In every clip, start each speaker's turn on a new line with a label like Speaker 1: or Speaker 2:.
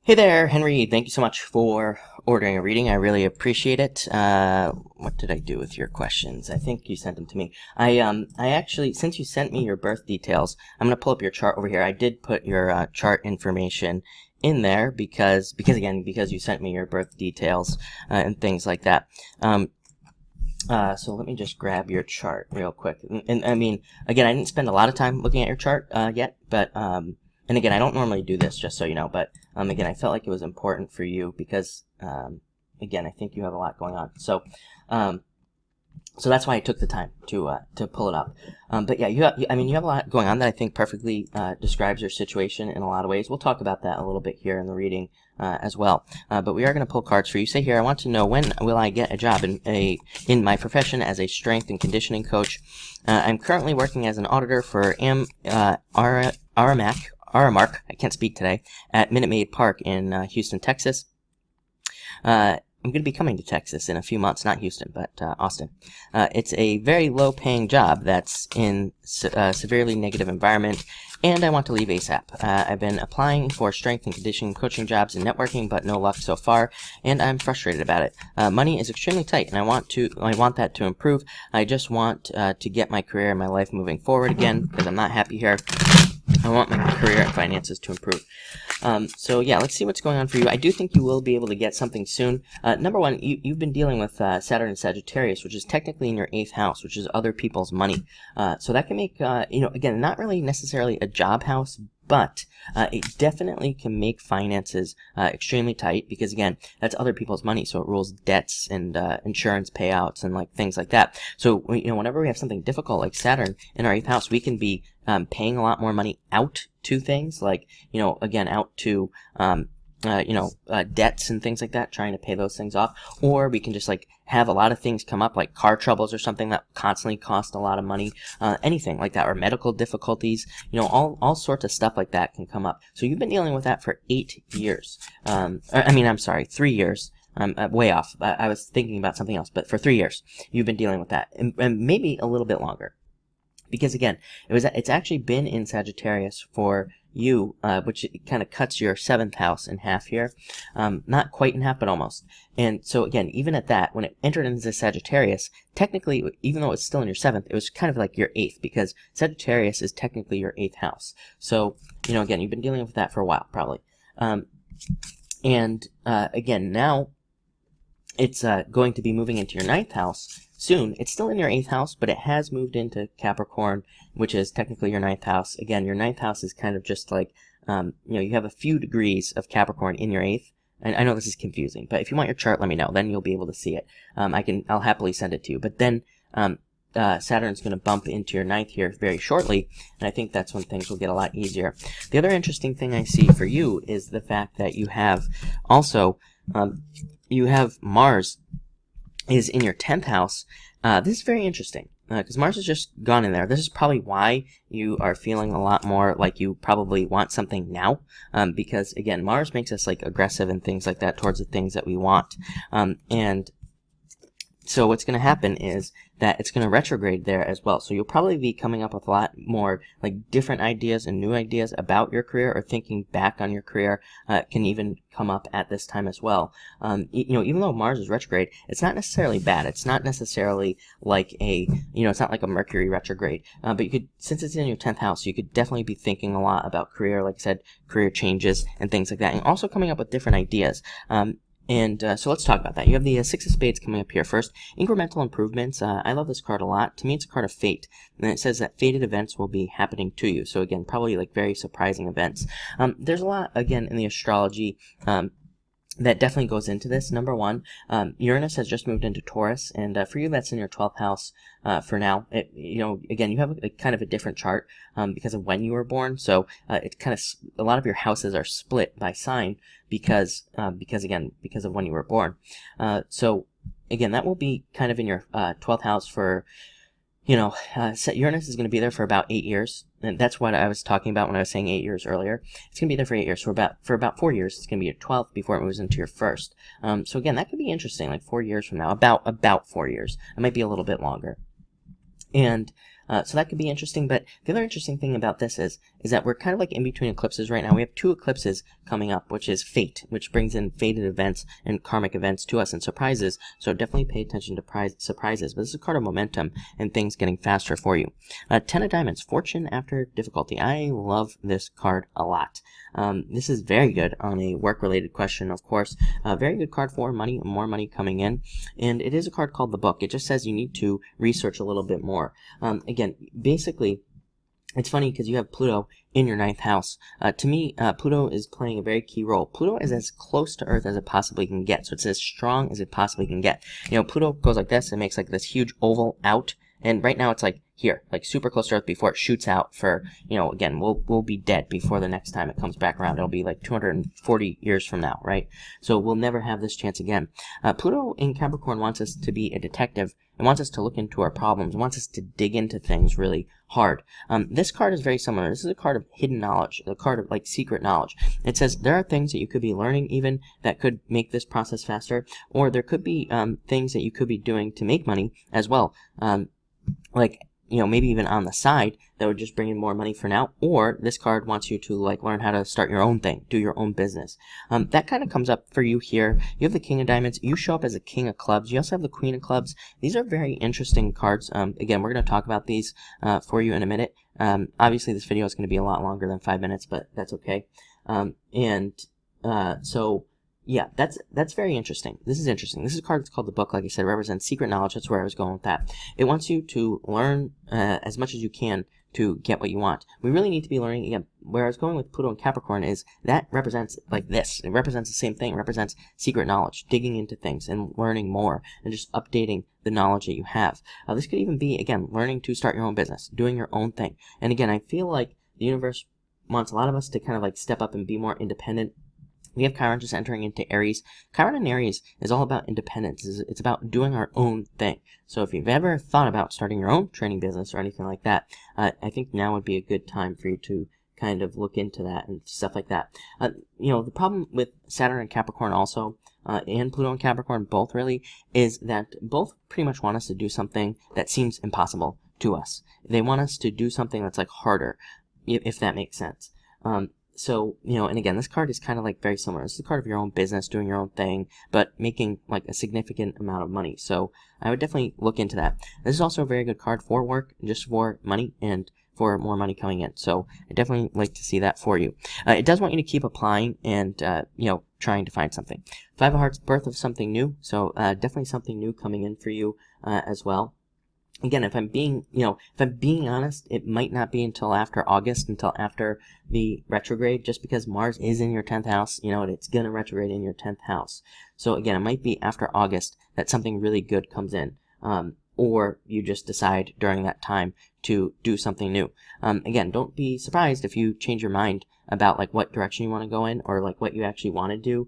Speaker 1: Hey there, Henry. Thank you so much for ordering a reading. I really appreciate it. What did I do with your questions? I think you sent them to me. I actually, since you sent me your birth details, I'm gonna pull up your chart over here. I did put your chart information in there because you sent me your birth details and things like that. So let me just grab your chart real quick. And I mean, again, I didn't spend a lot of time looking at your chart yet, but and again, I don't normally do this, just so you know, but again, I felt like it was important for you because, again, I think you have a lot going on. So, so that's why I took the time to pull it up. But yeah, you have a lot going on that I think perfectly describes your situation in a lot of ways. We'll talk about that a little bit here in the reading as well. But we are going to pull cards for you. Say here, I want to know, when will I get a job in my profession as a strength and conditioning coach? I'm currently working as an auditor for Aramark, I can't speak today, at Minute Maid Park in Houston, Texas. I'm going to be coming to Texas in a few months, not Houston, but Austin. It's a very low-paying job that's in a severely negative environment, and I want to leave ASAP. I've been applying for strength and conditioning coaching jobs and networking, but no luck so far, and I'm frustrated about it. Money is extremely tight, and I want that to improve. I just want to get my career and my life moving forward again, because I'm not happy here. I want my career and finances to improve. So yeah, let's see what's going on for you. I do think you will be able to get something soon. Number one, you've been dealing with Saturn and Sagittarius, which is technically in your 8th house, which is other people's money. So that can make, again, not really necessarily a job house, but it definitely can make finances extremely tight because, again, that's other people's money. So it rules debts and insurance payouts and like things like that. So, whenever we have something difficult like Saturn in our 8th house, we can be paying a lot more money out to things like, again, out to, debts and things like that, trying to pay those things off. Or we can just like have a lot of things come up, like car troubles or something that constantly cost a lot of money, anything like that, or medical difficulties, all sorts of stuff like that can come up. So you've been dealing with that for 8 years. 3 years. I'm way off. I was thinking about something else, but for 3 years, you've been dealing with that, and maybe a little bit longer. Because again, it's actually been in Sagittarius for you, which kind of cuts your 7th house in half here. Not quite in half, but almost. And so again, even at that, when it entered into Sagittarius, technically, even though it's still in your 7th, it was kind of like your 8th, because Sagittarius is technically your 8th house. So, again, you've been dealing with that for a while, probably. Again, now it's going to be moving into your 9th house soon. It's still in your 8th house, but it has moved into Capricorn, which is technically your 9th house. Again, your 9th house is kind of just like, you have a few degrees of Capricorn in your 8th. And I know this is confusing, but if you want your chart, let me know. Then you'll be able to see it. I'll happily send it to you. But then Saturn's going to bump into your 9th here very shortly, and I think that's when things will get a lot easier. The other interesting thing I see for you is the fact that you have also, you have Mars is in your 10th house. This is very interesting because Mars has just gone in there. This is probably why you are feeling a lot more like you probably want something now, because again, Mars makes us like aggressive and things like that towards the things that we want. And so what's going to happen is that it's going to retrograde there as well. So you'll probably be coming up with a lot more like different ideas and new ideas about your career, or thinking back on your career can even come up at this time as well. Even though Mars is retrograde, it's not necessarily bad. It's not necessarily like it's not like a Mercury retrograde. But you could, since it's in your 10th house, you could definitely be thinking a lot about career, like I said, career changes and things like that, and also coming up with different ideas. So let's talk about that. You have the 6 of Spades coming up here first. Incremental improvements. I love this card a lot. To me, it's a card of fate. And it says that fated events will be happening to you. So again, probably like very surprising events. There's a lot, again, in the astrology that definitely goes into this. Number one, Uranus has just moved into Taurus, and for you, that's in your 12th house for now. Again, you have a kind of a different chart because of when you were born, so it kind of, a lot of your houses are split by sign because of when you were born. So again, that will be kind of in your 12th house for, Uranus is going to be there for about 8 years. And that's what I was talking about when I was saying 8 years earlier. It's going to be there for 8 years. For about 4 years, it's going to be your 12th before it moves into your 1st. So again, that could be interesting, like 4 years from now. About 4 years. It might be a little bit longer. And So that could be interesting. But the other interesting thing about this is that we're kind of like in between eclipses right now. We have 2 eclipses coming up, which is fate, which brings in fated events and karmic events to us and surprises. So definitely pay attention to surprises. But this is a card of momentum and things getting faster for you. 10 of Diamonds, fortune after difficulty. I love this card a lot. This is very good on a work-related question, of course. Very good card for money, more money coming in. And it is a card called the Book. It just says you need to research a little bit more. Again, basically, it's funny because you have Pluto in your 9th house. To me, Pluto is playing a very key role. Pluto is as close to Earth as it possibly can get, so it's as strong as it possibly can get. You know, Pluto goes like this and makes like this huge oval out, and right now it's like here, like super close to Earth before it shoots out for, you know, again, we'll be dead before the next time it comes back around. It'll be like 240 years from now, right? So we'll never have this chance again. Pluto in Capricorn wants us to be a detective and wants us to look into our problems, wants us to dig into things really hard. This card is very similar. This is a card of hidden knowledge, a card of like secret knowledge. It says there are things that you could be learning even that could make this process faster, or there could be things that you could be doing to make money as well. Like, you know, maybe even on the side that would just bring in more money for now. Or this card wants you to like learn how to start your own thing, do your own business. That kind of comes up for you here. You have the King of Diamonds. You show up as a King of Clubs. You also have the Queen of Clubs. These are very interesting cards. Again, we're going to talk about these for you in a minute. Obviously, this video is going to be a lot longer than 5 minutes, but that's okay. So yeah, that's very interesting. This is interesting. This is a card that's called the Book. Like I said, it represents secret knowledge. That's where I was going with that. It wants you to learn as much as you can to get what you want. We really need to be learning. Again, where I was going with Pluto and Capricorn is that represents like this. It represents the same thing. It represents secret knowledge, digging into things and learning more and just updating the knowledge that you have. This could even be, again, learning to start your own business, doing your own thing. And again, I feel like the universe wants a lot of us to kind of like step up and be more independent. We have Chiron just entering into Aries. Chiron in Aries is all about independence. It's about doing our own thing. So if you've ever thought about starting your own training business or anything like that, I think now would be a good time for you to kind of look into that and stuff like that. You know, the problem with Saturn and Capricorn also, and Pluto and Capricorn both really, is that both pretty much want us to do something that seems impossible to us. They want us to do something that's like harder, if that makes sense. So, you know, and again, this card is kind of like very similar. This is a card of your own business, doing your own thing, but making like a significant amount of money. So I would definitely look into that. This is also a very good card for work, just for money and for more money coming in. So I definitely like to see that for you. It does want you to keep applying and, you know, trying to find something. 5 of Hearts, birth of something new. So definitely something new coming in for you as well. Again, if I'm being honest, it might not be until after August, until after the retrograde, just because Mars is in your 10th house, you know, and it's going to retrograde in your 10th house. So again, it might be after August that something really good comes in, or you just decide during that time to do something new. Again, don't be surprised if you change your mind about like what direction you want to go in, or like what you actually want to do,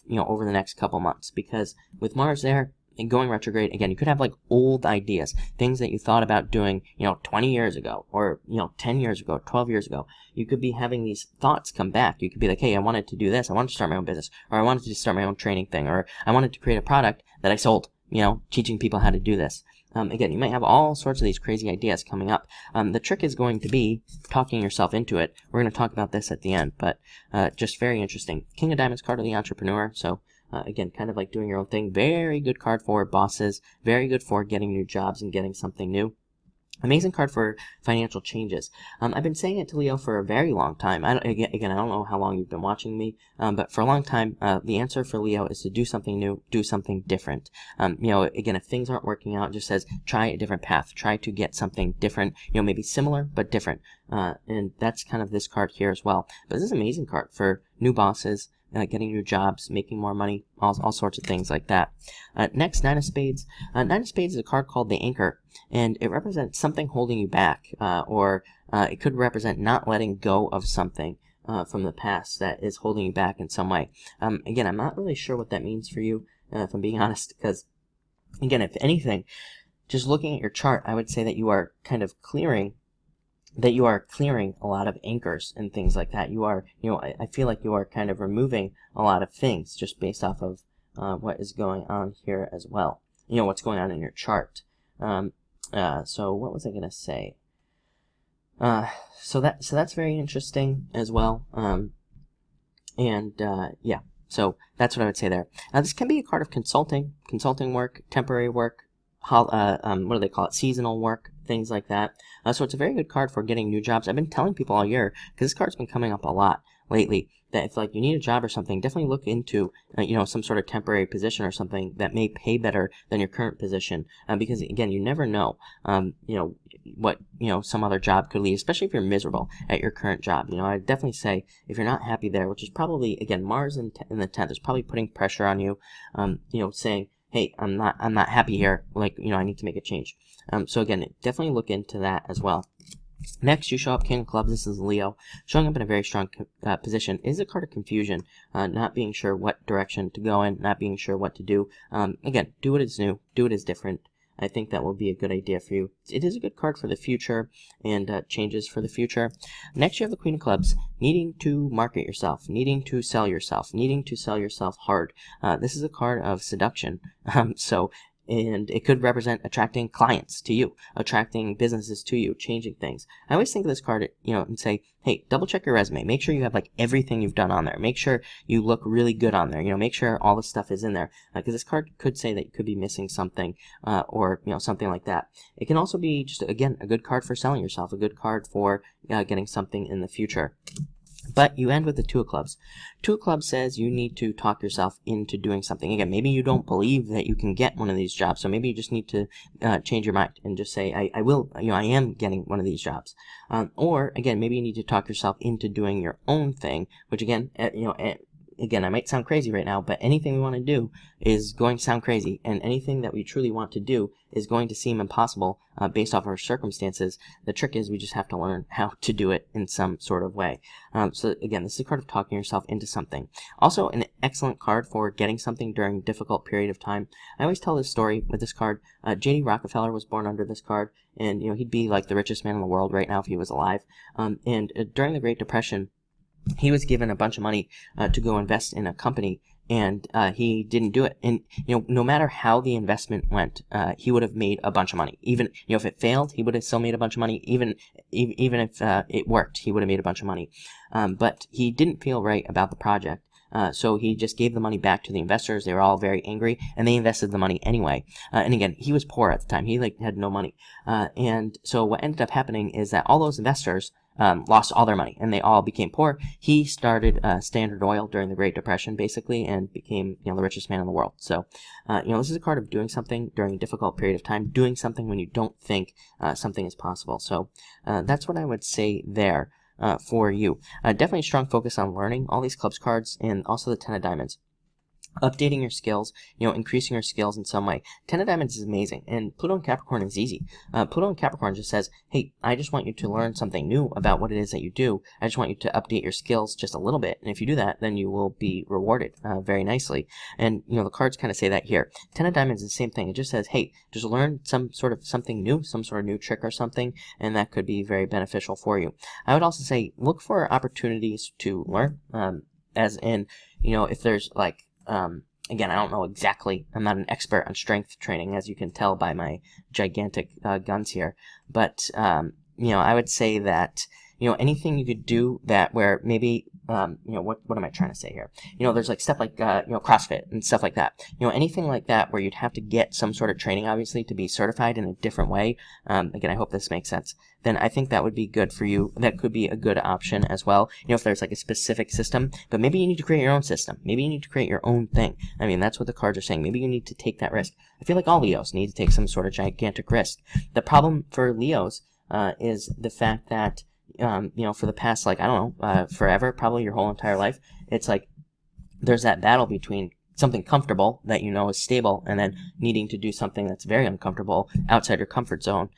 Speaker 1: you know, over the next couple months, because with Mars there, and going retrograde, again, you could have like old ideas, things that you thought about doing, you know, 20 years ago, or, you know, 10 years ago, 12 years ago. You could be having these thoughts come back. You could be like, hey, I wanted to do this. I wanted to start my own business, or I wanted to start my own training thing, or I wanted to create a product that I sold, you know, teaching people how to do this. Again, you might have all sorts of these crazy ideas coming up. The trick is going to be talking yourself into it. We're going to talk about this at the end, but just very interesting. King of Diamonds card of the entrepreneur, so again, kind of like doing your own thing. Very good card for bosses. Very good for getting new jobs and getting something new. Amazing card for financial changes. I've been saying it to Leo for a very long time. I don't know how long you've been watching me, but for a long time, the answer for Leo is to do something new, do something different. You know, again, if things aren't working out, it just says try a different path, try to get something different. You know, maybe similar but different. And that's kind of this card here as well. But this is an amazing card for new bosses. Getting new jobs, making more money, all sorts of things like that. Next, 9 of Spades. 9 of Spades is a card called the Anchor, and it represents something holding you back, or it could represent not letting go of something from the past that is holding you back in some way. Again, I'm not really sure what that means for you, if I'm being honest, because, again, if anything, just looking at your chart, I would say that you are kind of clearing a lot of anchors and things like that. You are, you know, I feel like you are kind of removing a lot of things just based off of what is going on here as well. You know, what's going on in your chart. So what was I going to say? So that's very interesting as well. Yeah, so that's what I would say there. Now, this can be a card of consulting work, temporary work, what do they call it, seasonal work, things like that. So it's a very good card for getting new jobs. I've been telling people all year, because this card's been coming up a lot lately, that if like you need a job or something, definitely look into some sort of temporary position or something that may pay better than your current position, because again, you never know what some other job could lead, especially if you're miserable at your current job. I'd definitely say if you're not happy there, which is probably, again, Mars in the 10th is probably putting pressure on you, saying, hey, I'm not happy here, like, I need to make a change. So again, definitely look into that as well. Next, you show up King of Clubs. This is Leo. Showing up in a very strong position is a card of confusion, not being sure what direction to go in, not being sure what to do. Again, do what is new, do what is different. I think that will be a good idea for you. It is a good card for the future and changes for the future. Next, you have the Queen of Clubs, needing to market yourself, needing to sell yourself, needing to sell yourself hard. This is a card of seduction. And it could represent attracting clients to you, attracting businesses to you, changing things. I always think of this card, and say, hey, double check your resume. Make sure you have like everything you've done on there. Make sure you look really good on there. Make sure all the stuff is in there. Because this card could say that you could be missing something, or something like that. It can also be just, again, a good card for selling yourself, a good card for getting something in the future. But you end with the Two of Clubs. Two of Clubs says you need to talk yourself into doing something. Again, maybe you don't believe that you can get one of these jobs, so maybe you just need to change your mind and just say, I will, I am getting one of these jobs. Or, again, maybe you need to talk yourself into doing your own thing, which, again, again, I might sound crazy right now, but anything we want to do is going to sound crazy, and anything that we truly want to do is going to seem impossible based off our circumstances. The trick is we just have to learn how to do it in some sort of way. So again, this is a card of talking yourself into something. Also, an excellent card for getting something during a difficult period of time. I always tell this story with this card. J.D. Rockefeller was born under this card, and he'd be like the richest man in the world right now if he was alive. And during the Great Depression, he was given a bunch of money to go invest in a company, and he didn't do it. And no matter how the investment went, he would have made a bunch of money. Even if it failed, he would have still made a bunch of money. Even if it worked, he would have made a bunch of money. But he didn't feel right about the project. So he just gave the money back to the investors. They were all very angry, and they invested the money anyway. And again, he was poor at the time. He had no money. And so what ended up happening is that all those investors lost all their money, and they all became poor. He started Standard Oil during the Great Depression, basically, and became the richest man in the world. So, this is a card of doing something during a difficult period of time, doing something when you don't think something is possible. So, that's what I would say there for you. Definitely a strong focus on learning all these clubs cards, and also the Ten of Diamonds. Updating your skills, increasing your skills in some way. Ten of Diamonds is amazing, and Pluto and Capricorn is easy. Pluto and Capricorn just says, hey, I just want you to learn something new about what it is that you do. I just want you to update your skills just a little bit, and if you do that, then you will be rewarded very nicely. And, the cards kind of say that here. Ten of Diamonds is the same thing. It just says, hey, just learn some sort of something new, some sort of new trick or something, and that could be very beneficial for you. I would also say, look for opportunities to learn, as in, if there's like, again, I don't know exactly. I'm not an expert on strength training, as you can tell by my gigantic guns here. But, I would say that, anything you could do that where maybe, what am I trying to say here? There's like stuff like, CrossFit and stuff like that. Anything like that where you'd have to get some sort of training, obviously, to be certified in a different way. Again, I hope this makes sense. Then I think that would be good for you. That could be a good option as well. If there's like a specific system, but maybe you need to create your own system. Maybe you need to create your own thing. I mean, that's what the cards are saying. Maybe you need to take that risk. I feel like all Leos need to take some sort of gigantic risk. The problem for Leos is the fact that for the past, like, I don't know, forever, probably your whole entire life, it's like there's that battle between something comfortable that is stable, and then needing to do something that's very uncomfortable outside your comfort zone,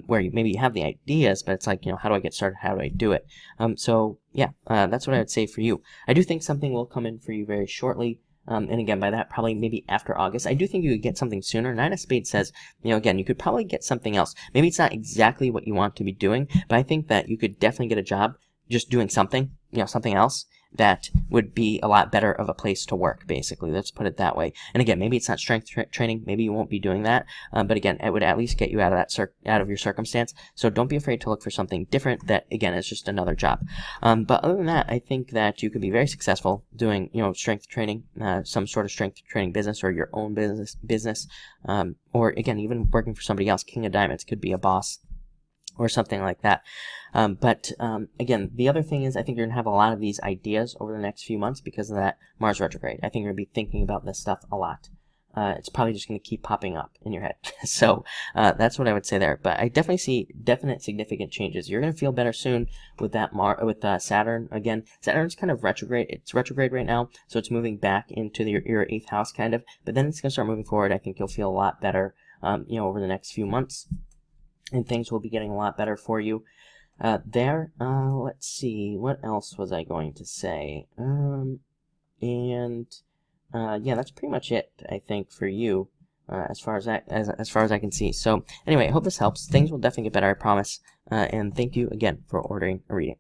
Speaker 1: where maybe you have the ideas, but it's like, how do I get started? How do I do it? So yeah, that's what I would say for you. I do think something will come in for you very shortly. And again, by that, probably maybe after August. I do think you could get something sooner. Nine of Spades says, again, you could probably get something else. Maybe it's not exactly what you want to be doing, but I think that you could definitely get a job just doing something, something else. that would be a lot better of a place to work, basically. Let's put it that way. And again, maybe it's not strength training. Maybe you won't be doing that. But again, it would at least get you out of that out of your circumstance. So don't be afraid to look for something different that, again, is just another job. But other than that, I think that you could be very successful doing, strength training, some sort of strength training business, or your own business, or again, even working for somebody else. King of Diamonds could be a boss or something like that. But again, the other thing is, I think you're going to have a lot of these ideas over the next few months because of that Mars retrograde. I think you're going to be thinking about this stuff a lot. It's probably just going to keep popping up in your head. So that's what I would say there. But I definitely see definite significant changes. You're going to feel better soon with that Saturn. Again, Saturn's kind of retrograde. It's retrograde right now, so it's moving back into your 8th house, kind of. But then it's going to start moving forward. I think you'll feel a lot better, over the next few months. And things will be getting a lot better for you there. Let's see, what else was I going to say? Yeah, that's pretty much it, I think, for you, as far as I can see. So anyway, I hope this helps. Things will definitely get better, I promise. And thank you again for ordering a reading.